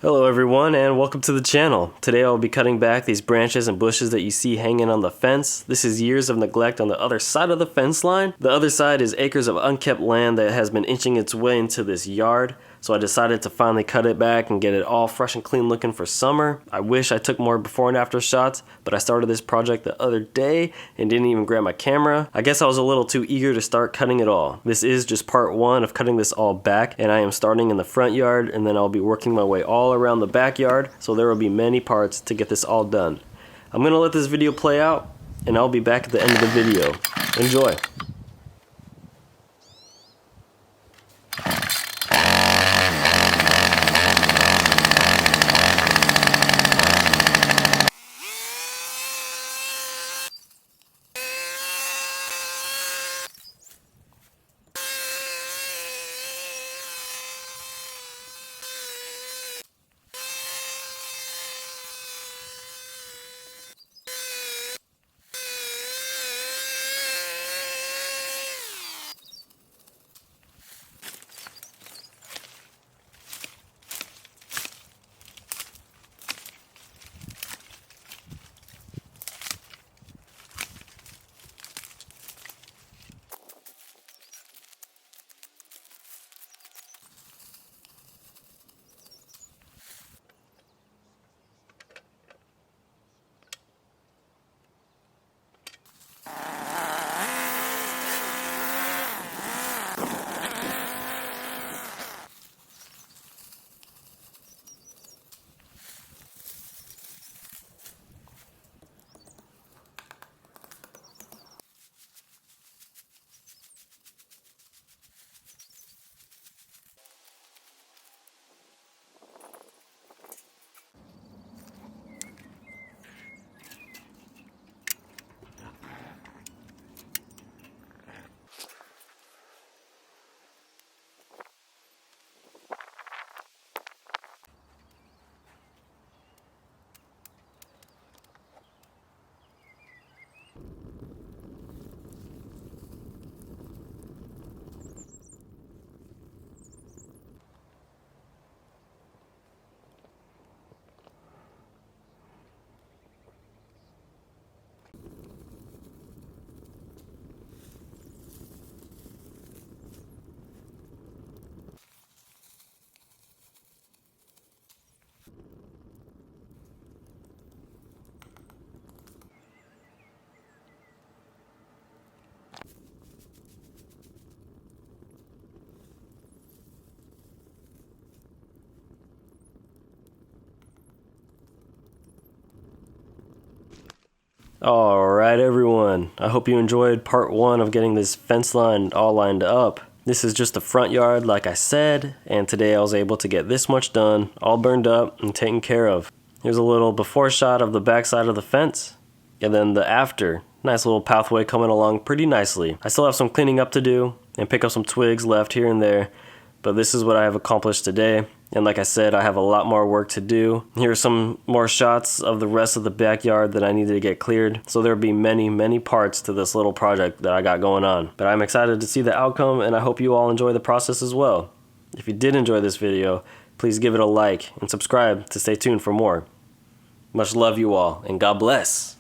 Hello everyone and welcome to the channel. Today I'll be cutting back these branches and bushes that you see hanging on the fence. This is years of neglect on the other side of the fence line. The other side is acres of unkept land that has been inching its way into this yard. So I decided to finally cut it back and get it all fresh and clean looking for summer. I wish I took more before and after shots, but I started this project the other day and didn't even grab my camera. I guess I was a little too eager to start cutting it all. This is just part one of cutting this all back, and I am starting in the front yard and then I'll be working my way all around the backyard, so there will be many parts to get this all done. I'm gonna let this video play out and I'll be back at the end of the video. Enjoy. Alright everyone, I hope you enjoyed part one of getting this fence line all lined up. This is just the front yard like I said, and today I was able to get this much done, all burned up and taken care of. Here's a little before shot of the back side of the fence, and then the after. Nice little pathway coming along pretty nicely. I still have some cleaning up to do and pick up some twigs left here and there, but this is what I have accomplished today. And like I said, I have a lot more work to do. Here are some more shots of the rest of the backyard that I needed to get cleared. So there'll be many parts to this little project that I got going on. But I'm excited to see the outcome, and I hope you all enjoy the process as well. If you did enjoy this video, please give it a like and subscribe to stay tuned for more. Much love you all, and God bless.